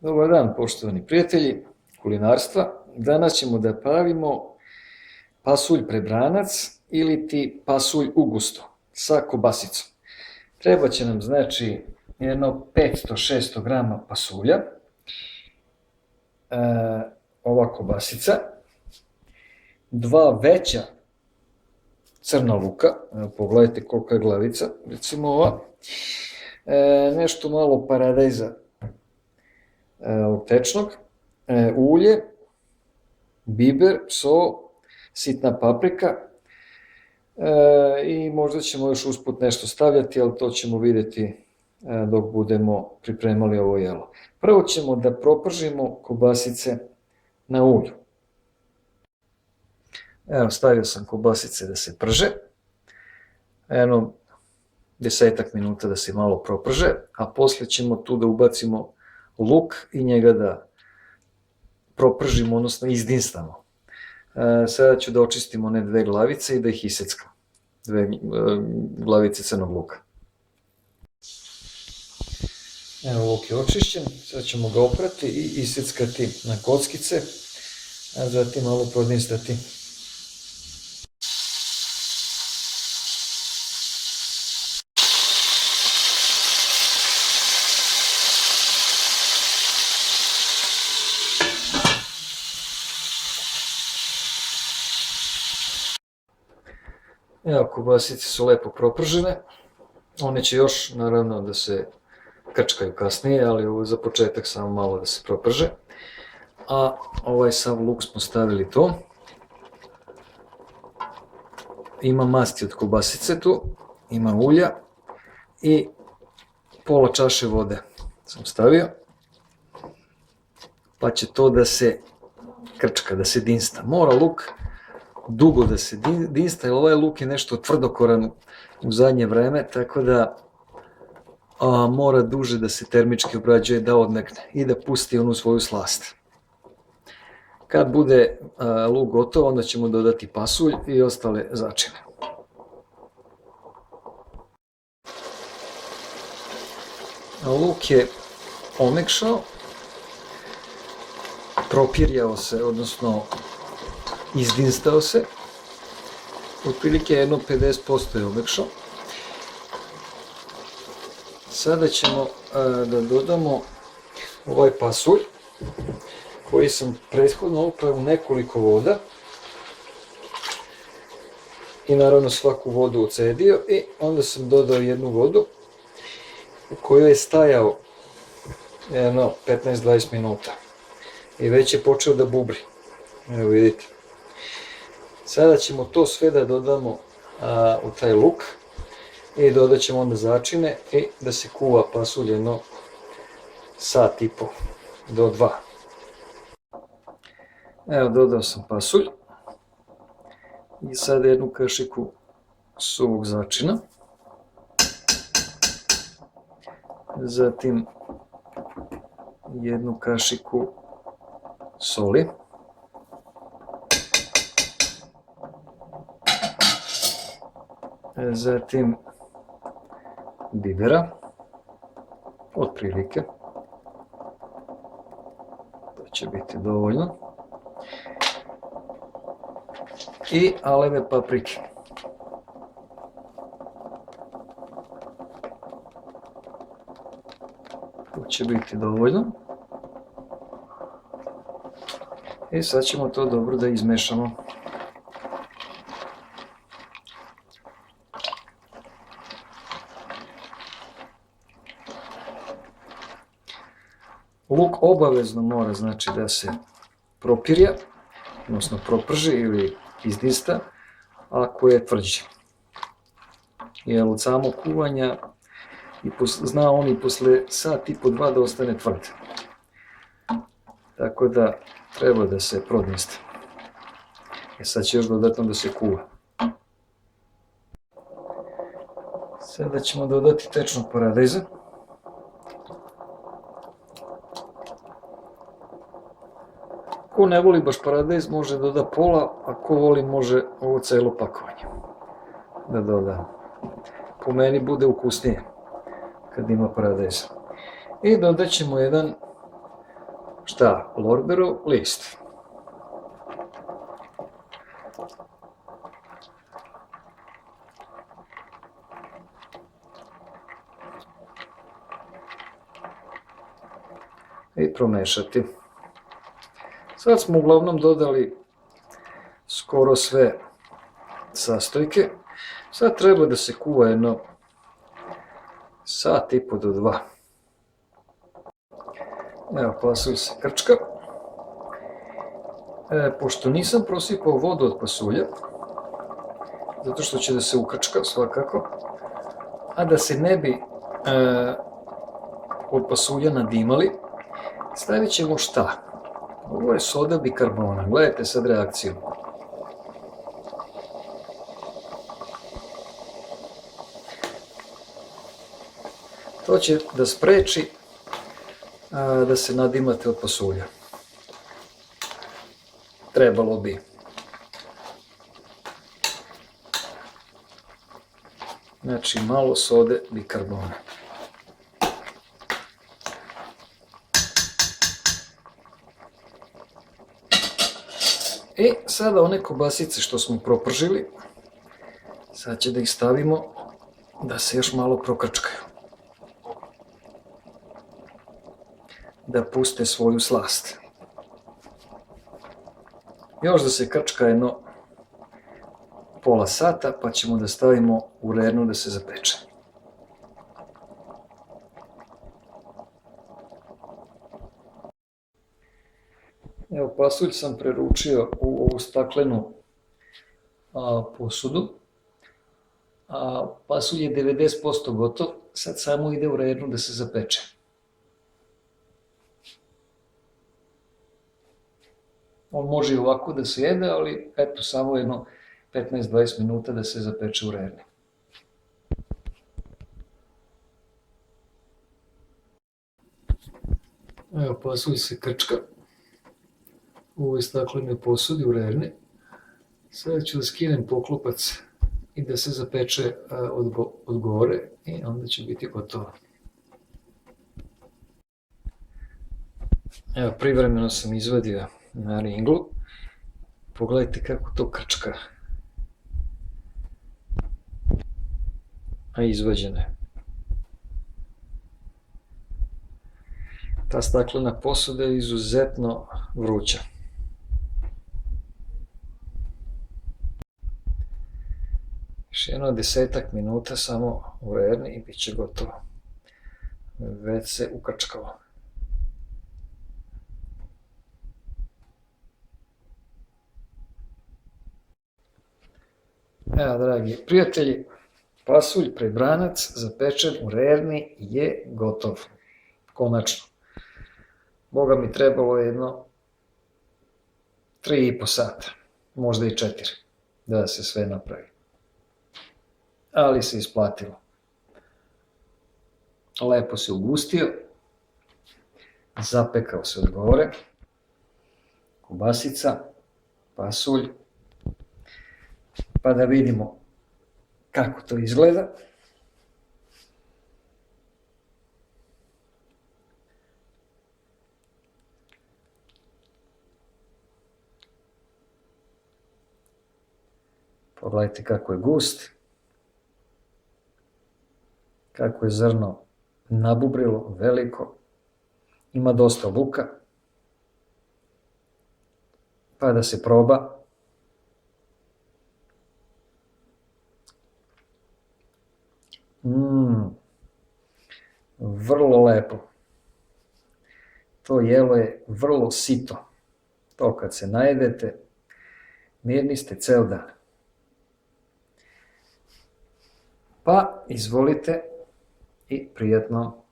Dobar dan, poštovani prijatelji kulinarstva. Danas ćemo da pravimo pasulj prebranac ili ti pasulj u gusto sa kobasicom. Treba će nam znači jedno 500-600 grama pasulja, ova kobasica, dva veća crna luka, pogledajte kolika je glavica, recimo ova, nešto malo paradajza tečnog, ulje, biber, so, sitna paprika i možda ćemo još usput nešto stavljati, ali to ćemo vidjeti dok budemo pripremali ovo jelo. Prvo ćemo da propržimo kobasice na ulju. Evo, stavio sam kobasice da se prže, jedno 10 minuta da se malo proprže, a poslije ćemo tu da ubacimo luk i njega da propržimo, odnosno izdinstamo. Sada ću da očistim one dve glavice i da ih iseckam. Dve glavice crnog luka. Evo, luk je očišćen, sad ćemo ga oprati i iseckati na kockice, a zatim malo prodinstati. Evo, kobasice su lepo propržene, one će još naravno da se krčkaju kasnije, ali ovo za početak samo malo da se proprže. A ovaj sav luk smo stavili to. Ima masti od kobasice tu, ima ulja i pola čaše vode sam stavio. Pa će to da se krčka, da se dinsta. Mora luk dugo da se dinsta, jer ovaj luk je nešto tvrdokoran u zadnje vreme, tako da mora duže da se termički obrađuje, da odmekne i da pusti onu svoju slast. Kad bude luk gotov, onda ćemo dodati pasulj i ostale začine. Luk je omekšao, propirjao se, odnosno izdinstao se, otprilike jedno 50% je omekšao. Sada ćemo da dodamo ovaj pasulj koji sam prethodno oprao u nekoliko voda i naravno svaku vodu ocedio i onda sam dodao jednu vodu u kojoj je stajao jedno 15-20 minuta i već je počeo da bubri. Evo vidite. Sada ćemo to sve da dodamo u taj luk i dodat ćemo onda začine i da se kuva pasulj jedno sat i po do 2. Evo, dodao sam pasulj i sada jednu kašiku suvog začina, zatim jednu kašiku soli, zatim bibera, otprilike, to će biti dovoljno, i aleve paprike. To će biti dovoljno. I sad ćemo to dobro da izmešamo. Luk obavezno mora znači da se propirja, odnosno proprži ili izdista, ako je tvrđi. Jer od samog kuvanja zna on i posle sat i po 2 da ostane tvrd. Tako da treba da se prodinsta. Sad će još dodatno da se kuva. Sada ćemo dodati tečnog paradajza. Ko ne voli baš paradajz može doda pola, a ko voli može ovo celo pakovanje da doda. Po meni bude ukusnije kad ima paradajza. I dodat ćemo jedan šta? Lorberov list. I promešati. Sad smo uglavnom dodali skoro sve sastojke. Sad treba da se kuva jedno sat i po do 2. Evo, pasulj se krčka. Pošto nisam prosipao vodu od pasulja, zato što će da se ukrčka svakako, a da se ne bi od pasulja nadimali, stavit ćemo šta? Ovo je soda bikarbona. Gledajte sad reakciju. To će da spreči da se nadimate od pasulja. Trebalo bi. Znači malo sode bikarbona. I sada one kobasice što smo propržili, sad će da ih stavimo da se još malo prokrčkaju. Da puste svoju slast. Još da se krčka jedno pola sata, pa ćemo da stavimo u rernu da se zapeče. Evo, pasulj sam preručio u ovu staklenu posudu. Pasulj je 90% gotov, sad samo ide u rernu da se zapeče. On može i ovako da se jede, ali eto, samo jedno 15-20 minuta da se zapeče u rerni. Evo, pasulj se krčka u ovoj staklenoj posudi u rerni. Sada ću da skinem poklopac i da se zapeče od gore i onda će biti gotovo. Evo, privremeno sam izvadio na ringlu. Pogledajte kako to krčka. A izvađeno je. Ta staklena posuda je izuzetno vruća. Još jedno 10 minuta samo u rerni i bit će gotovo. Već se ukrčkalo. Evo, dragi prijatelji, pasulj prebranac zapečen u rerni je gotov. Konačno. Boga mi trebalo jedno 3,5 sata, možda i 4, da se sve napravi. Ali se isplatilo. Lepo se ugustio, zapekao se od gore, kobasica, pasulj, pa da vidimo kako to izgleda. Pogledajte kako je gust, kako je zrno nabubrilo, veliko, ima dosta luka, pa da se proba. Vrlo lepo. To jelo je vrlo sito. To kad se najedete, mirni ste ceo dan. Pa izvolite i prijatno.